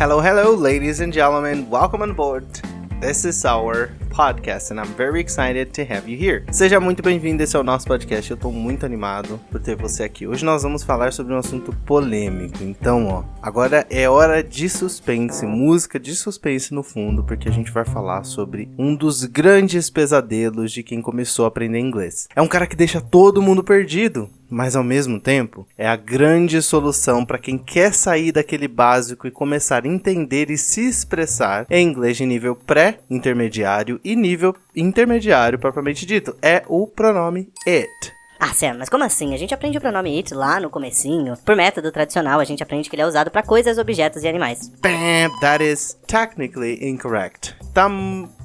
Hello, ladies and gentlemen. Welcome on board. This is our podcast and I'm very excited to have you here. Seja muito bem-vindo, esse é o nosso podcast. Eu tô muito animado por ter você aqui. Hoje nós vamos falar sobre um assunto polêmico. Então, agora é hora de suspense, música de suspense no fundo, porque a gente vai falar sobre um dos grandes pesadelos de quem começou a aprender inglês. É um cara que deixa todo mundo perdido, mas ao mesmo tempo é a grande solução para quem quer sair daquele básico e começar a entender e se expressar em inglês de nível pré-intermediário e nível intermediário propriamente dito. É o pronome it. Ah, Sam, mas como assim? A gente aprende o pronome it lá no comecinho. Por método tradicional, a gente aprende que ele é usado para coisas, objetos e animais. Bam! That is technically incorrect. Tá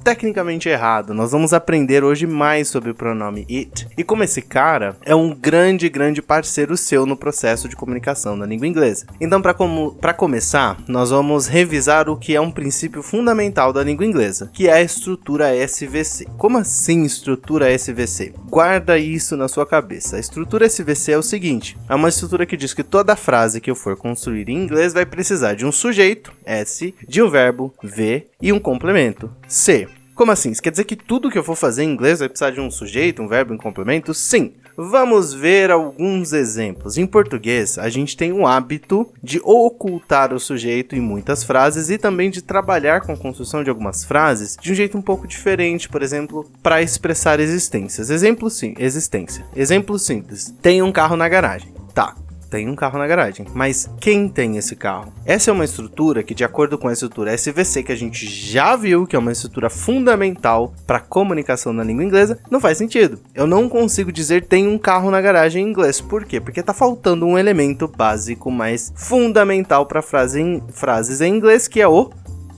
tecnicamente errado. Nós vamos aprender hoje mais sobre o pronome it. E como esse cara é um grande parceiro seu no processo de comunicação na língua inglesa. Então, para começar, nós vamos revisar o que é um princípio fundamental da língua inglesa, que é a estrutura SVC. Como assim estrutura SVC? Guarda isso na sua cabeça. A estrutura SVC é o seguinte: é uma estrutura que diz que toda frase que eu for construir em inglês vai precisar de um sujeito, S, de um verbo, V, e um complemento, C. Como assim? Isso quer dizer que tudo que eu for fazer em inglês vai precisar de um sujeito, um verbo e um complemento? Sim. Vamos ver alguns exemplos. Em português, a gente tem o hábito de ocultar o sujeito em muitas frases e também de trabalhar com a construção de algumas frases de um jeito um pouco diferente, por exemplo, para expressar existências. Existência. Exemplo simples. Tem um carro na garagem. Tá. Tem um carro na garagem, mas quem tem esse carro? Essa é uma estrutura que, de acordo com a estrutura SVC, que a gente já viu, que é uma estrutura fundamental para comunicação na língua inglesa, não faz sentido. Eu não consigo dizer tem um carro na garagem em inglês. Por quê? Porque tá faltando um elemento básico mais fundamental para frases em inglês, que é o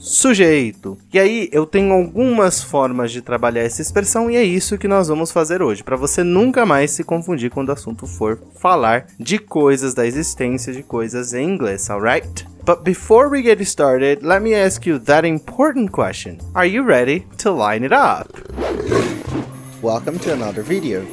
sujeito. E aí eu tenho algumas formas de trabalhar essa expressão e é isso que nós vamos fazer hoje, para você nunca mais se confundir quando o assunto for falar de coisas, da existência de coisas em inglês, alright? But before we get started, let me ask you that important question. Are you ready to line it up? Welcome to another video.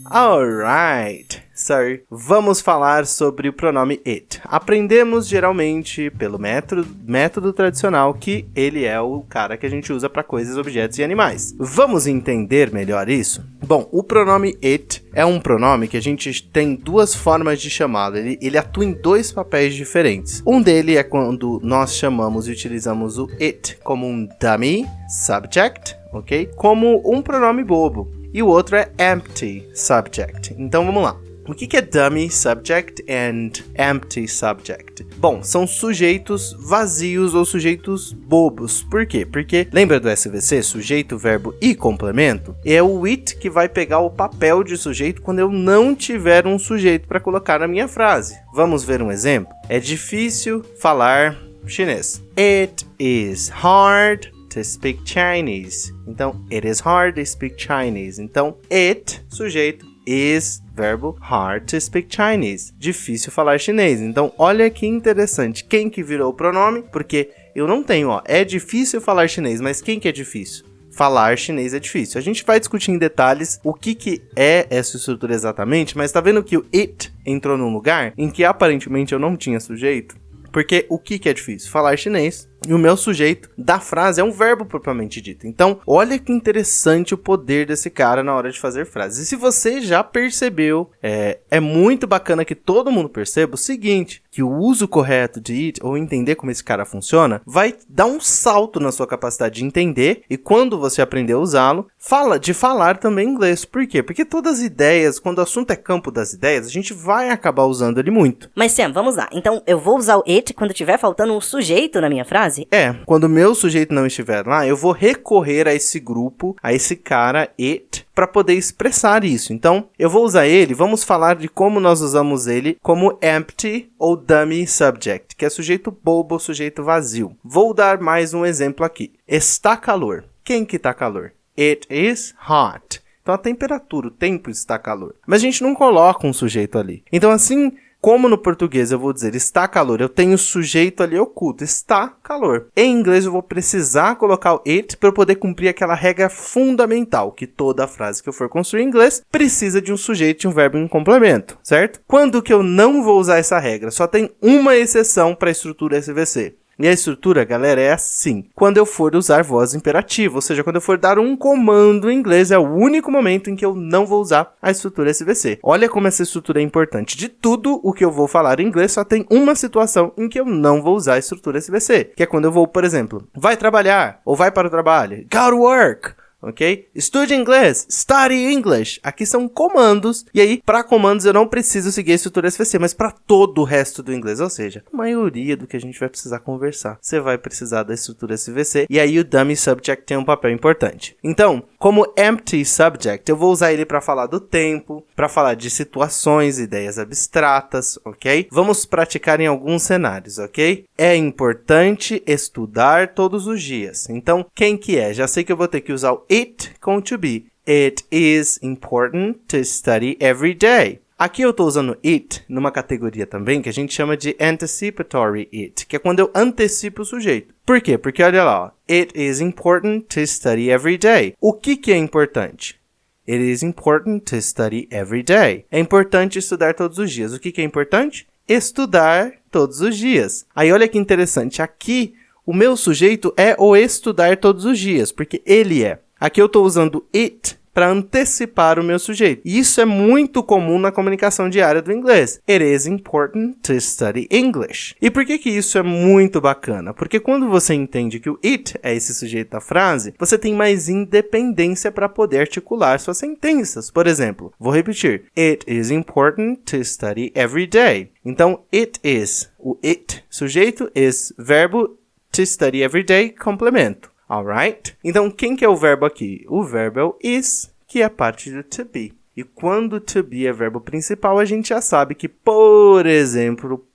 Alright, so vamos falar sobre o pronome it. Aprendemos geralmente pelo método tradicional que ele é o cara que a gente usa para coisas, objetos e animais. Vamos entender melhor isso? Bom, o pronome it é um pronome que a gente tem duas formas de chamá-lo. Ele atua em dois papéis diferentes. Um dele é quando nós chamamos e utilizamos o it como um dummy subject, ok? Como um pronome bobo. E o outro é empty subject. Então vamos lá. O que é dummy subject and empty subject? Bom, são sujeitos vazios ou sujeitos bobos. Por quê? Porque lembra do SVC? Sujeito, verbo e complemento? É o it que vai pegar o papel de sujeito quando eu não tiver um sujeito para colocar na minha frase. Vamos ver um exemplo? É difícil falar chinês. It is hard to speak Chinese. Então, it is hard to speak Chinese. Então, it, sujeito, is, verbo, hard to speak Chinese. Difícil falar chinês. Então, olha que interessante. Quem que virou o pronome? Porque eu não tenho, é difícil falar chinês, mas quem que é difícil? Falar chinês é difícil. A gente vai discutir em detalhes o que é essa estrutura exatamente, mas tá vendo que o it entrou num lugar em que aparentemente eu não tinha sujeito? Porque o que é difícil? Falar chinês. E o meu sujeito da frase é um verbo propriamente dito. Então, olha que interessante o poder desse cara na hora de fazer frases. E se você já percebeu, é muito bacana que todo mundo perceba o seguinte, que o uso correto de it, ou entender como esse cara funciona, vai dar um salto na sua capacidade de entender, e quando você aprender a usá-lo, falar também inglês. Por quê? Porque todas as ideias, quando o assunto é campo das ideias, a gente vai acabar usando ele muito. Mas Sam, vamos lá. Então, eu vou usar o it quando tiver faltando um sujeito na minha frase? Quando o meu sujeito não estiver lá, eu vou recorrer a esse grupo, a esse cara, it, para poder expressar isso. Então, eu vou usar ele, vamos falar de como nós usamos ele como empty ou dummy subject, que é sujeito bobo, sujeito vazio. Vou dar mais um exemplo aqui. Está calor. Quem que está calor? It is hot. Então, a temperatura, o tempo está calor. Mas a gente não coloca um sujeito ali. Então, assim como no português eu vou dizer está calor, eu tenho o sujeito ali oculto, está calor. Em inglês eu vou precisar colocar o it para eu poder cumprir aquela regra fundamental, que toda frase que eu for construir em inglês precisa de um sujeito e um verbo em complemento, certo? Quando que eu não vou usar essa regra? Só tem uma exceção para a estrutura SVC. E a estrutura, galera, é assim. Quando eu for usar voz imperativa, ou seja, quando eu for dar um comando em inglês, é o único momento em que eu não vou usar a estrutura SVC. Olha como essa estrutura é importante. De tudo o que eu vou falar em inglês, só tem uma situação em que eu não vou usar a estrutura SVC, que é quando eu vou, por exemplo, vai trabalhar ou vai para o trabalho. Go to work. Ok? Estude inglês, study English. Aqui são comandos, e aí, para comandos, eu não preciso seguir a estrutura SVC, mas para todo o resto do inglês, ou seja, a maioria do que a gente vai precisar conversar, você vai precisar da estrutura SVC, e aí o dummy subject tem um papel importante. Então, como empty subject, eu vou usar ele para falar do tempo, para falar de situações, ideias abstratas, ok? Vamos praticar em alguns cenários, ok? É importante estudar todos os dias. Então, quem que é? Já sei que eu vou ter que usar o it com to be. It is important to study every day. Aqui eu estou usando it numa categoria também que a gente chama de anticipatory it, que é quando eu antecipo o sujeito. Por quê? Porque olha lá, ó, it is important to study every day. O que é importante? It is important to study every day. É importante estudar todos os dias. O que é importante? Estudar todos os dias. Aí olha que interessante, aqui o meu sujeito é o estudar todos os dias, porque ele é. Aqui eu estou usando it para antecipar o meu sujeito. E isso é muito comum na comunicação diária do inglês. It is important to study English. E por que isso é muito bacana? Porque quando você entende que o it é esse sujeito da frase, você tem mais independência para poder articular suas sentenças. Por exemplo, vou repetir. It is important to study every day. Então, it is. O it, sujeito, is, verbo, to study every day, complemento. Alright? Então, quem que é o verbo aqui? O verbo é o is, que é parte do to be. E quando to be é verbo principal, a gente já sabe que, por exemplo,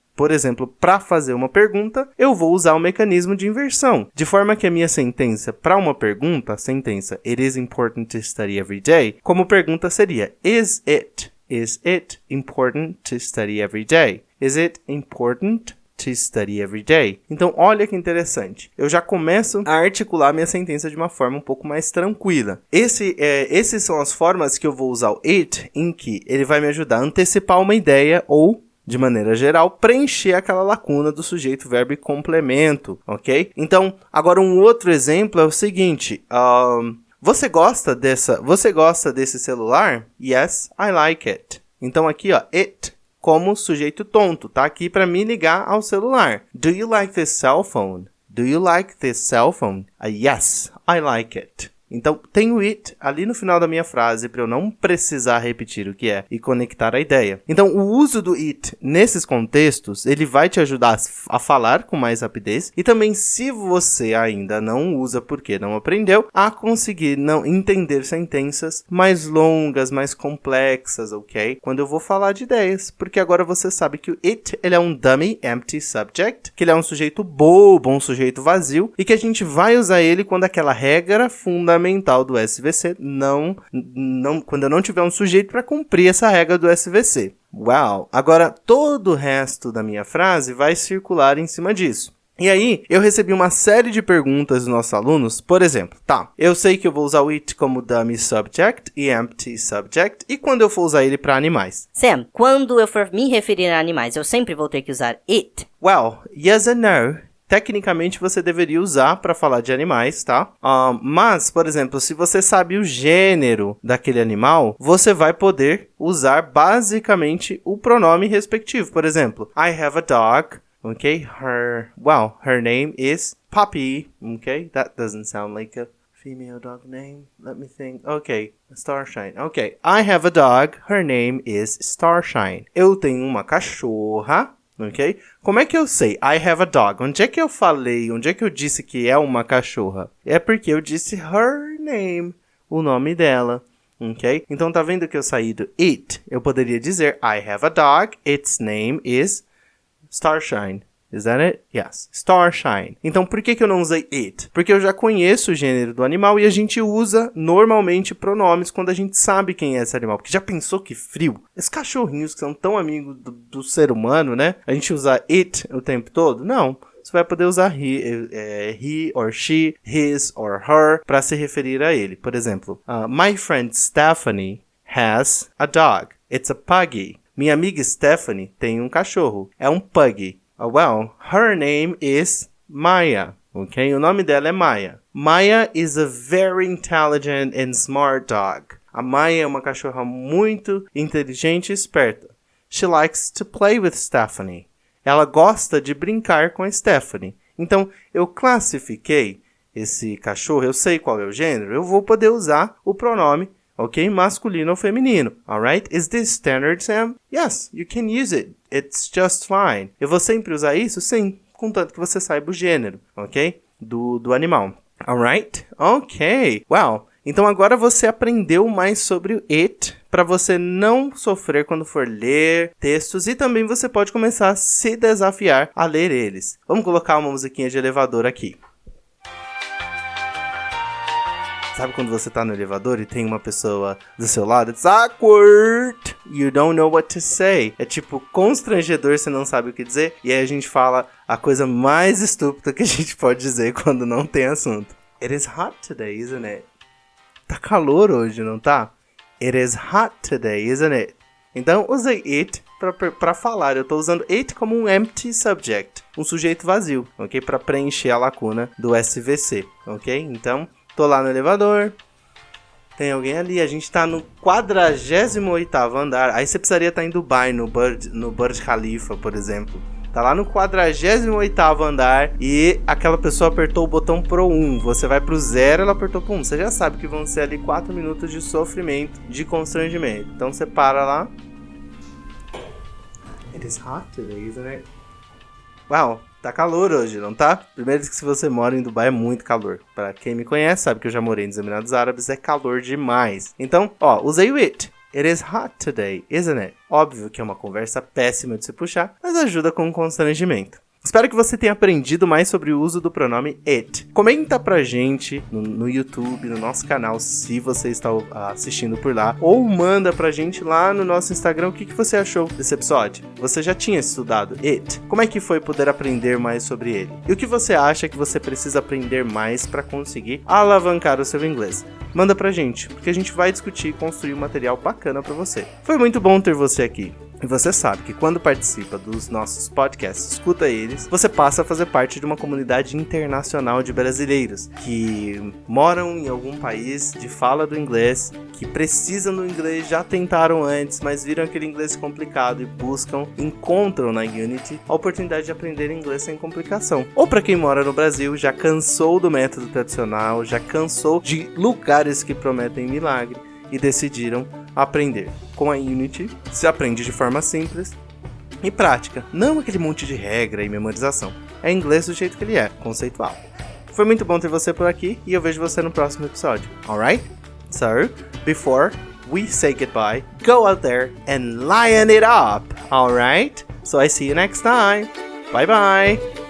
para fazer uma pergunta, eu vou usar o mecanismo de inversão. De forma que a minha sentença para uma pergunta, a sentença It is important to study every day, como pergunta seria Is it important to study every day? Is it important to study every day? Então, olha que interessante. Eu já começo a articular minha sentença de uma forma um pouco mais tranquila. Esses são as formas que eu vou usar o it, em que ele vai me ajudar a antecipar uma ideia ou, de maneira geral, preencher aquela lacuna do sujeito, verbo e complemento, ok? Então, agora um outro exemplo é o seguinte. Você gosta desse celular? Yes, I like it. Então, aqui, ó, it como sujeito tonto, tá aqui para me ligar ao celular. Do you like this cell phone? Do you like this cell phone? Yes, I like it. Então, tem o it ali no final da minha frase para eu não precisar repetir o que é e conectar a ideia. Então, o uso do it nesses contextos, ele vai te ajudar a falar com mais rapidez e também, se você ainda não usa porque não aprendeu, a conseguir não entender sentenças mais longas, mais complexas, ok? Quando eu vou falar de ideias, porque agora você sabe que o it, ele é um dummy empty subject, que ele é um sujeito bobo, um sujeito vazio, e que a gente vai usar ele quando aquela regra fundamental do SVC quando eu não tiver um sujeito para cumprir essa regra do SVC. Uau! Agora, todo o resto da minha frase vai circular em cima disso. E aí, eu recebi uma série de perguntas dos nossos alunos, por exemplo, eu sei que eu vou usar o it como dummy subject e empty subject, e quando eu for usar ele para animais? Sam, quando eu for me referir a animais, eu sempre vou ter que usar it? Well, yes and no. Tecnicamente, você deveria usar para falar de animais, tá? Mas, por exemplo, se você sabe o gênero daquele animal, você vai poder usar basicamente o pronome respectivo. Por exemplo, I have a dog, okay? Her name is Puppy, okay? That doesn't sound like a female dog name. Let me think. Okay, Starshine. Okay, I have a dog, her name is Starshine. Eu tenho uma cachorra. Ok? Como é que eu sei? I have a dog. Onde é que eu falei? Onde é que eu disse que é uma cachorra? É porque eu disse her name, o nome dela. Ok? Então tá vendo que eu saí do it? Eu poderia dizer I have a dog, its name is Starshine. Is that it? Yes. Starshine. Então, por que eu não usei it? Porque eu já conheço o gênero do animal e a gente usa normalmente pronomes quando a gente sabe quem é esse animal. Porque já pensou que frio? Esses cachorrinhos que são tão amigos do ser humano, né? A gente usa it o tempo todo? Não. Você vai poder usar he or she, his or her para se referir a ele. Por exemplo, my friend Stephanie has a dog. It's a puggy. Minha amiga Stephanie tem um cachorro. É um puggy. Well, her name is Maya. Ok? O nome dela é Maya. Maya is a very intelligent and smart dog. A Maya é uma cachorra muito inteligente e esperta. She likes to play with Stephanie. Ela gosta de brincar com a Stephanie. Então, eu classifiquei esse cachorro, eu sei qual é o gênero, eu vou poder usar o pronome, ok? Masculino ou feminino. Alright? Is this standard, Sam? Yes, you can use it. It's just fine. Eu vou sempre usar isso? Sim, contanto que você saiba o gênero, ok? Do animal. Alright? Ok. Well, então agora você aprendeu mais sobre o it para você não sofrer quando for ler textos e também você pode começar a se desafiar a ler eles. Vamos colocar uma musiquinha de elevador aqui. Sabe quando você tá no elevador e tem uma pessoa do seu lado? It's awkward. You don't know what to say. É tipo constrangedor, você não sabe o que dizer. E aí a gente fala a coisa mais estúpida que a gente pode dizer quando não tem assunto. It is hot today, isn't it? Tá calor hoje, não tá? It is hot today, isn't it? Então, usei it para falar. Eu tô usando it como um empty subject. Um sujeito vazio, ok? Para preencher a lacuna do SVC, ok? Então, tô lá no elevador. Tem alguém ali. A gente tá no 48º andar. Aí você precisaria estar em Dubai, no Burj Khalifa, por exemplo. Tá lá no 48º andar e aquela pessoa apertou o botão pro 1. Você vai pro 0, ela apertou pro 1. Você já sabe que vão ser ali 4 minutos de sofrimento, de constrangimento. Então você para lá. It is hot today, isn't it? Uau, tá calor hoje, não tá? Primeiro que se você mora em Dubai é muito calor. Pra quem me conhece sabe que eu já morei nos Emirados Árabes, é calor demais. Então, usei o it. It is hot today, isn't it? Óbvio que é uma conversa péssima de se puxar, mas ajuda com o constrangimento. Espero que você tenha aprendido mais sobre o uso do pronome it. Comenta pra gente no YouTube, no nosso canal, se você está assistindo por lá. Ou manda pra gente lá no nosso Instagram o que você achou desse episódio. Você já tinha estudado it? Como é que foi poder aprender mais sobre ele? E o que você acha que você precisa aprender mais para conseguir alavancar o seu inglês? Manda pra gente, porque a gente vai discutir e construir um material bacana pra você. Foi muito bom ter você aqui. E você sabe que quando participa dos nossos podcasts, escuta eles, você passa a fazer parte de uma comunidade internacional de brasileiros que moram em algum país de fala do inglês, que precisam do inglês, já tentaram antes, mas viram aquele inglês complicado e encontram na Unity a oportunidade de aprender inglês sem complicação. Ou para quem mora no Brasil, já cansou do método tradicional, já cansou de lugares que prometem milagre e decidiram aprender. Com a Unity, se aprende de forma simples e prática, não aquele monte de regra e memorização. É inglês do jeito que ele é, conceitual. Foi muito bom ter você por aqui e eu vejo você no próximo episódio. Alright? So, before we say goodbye, go out there and lion it up. Alright? So I see you next time. Bye bye.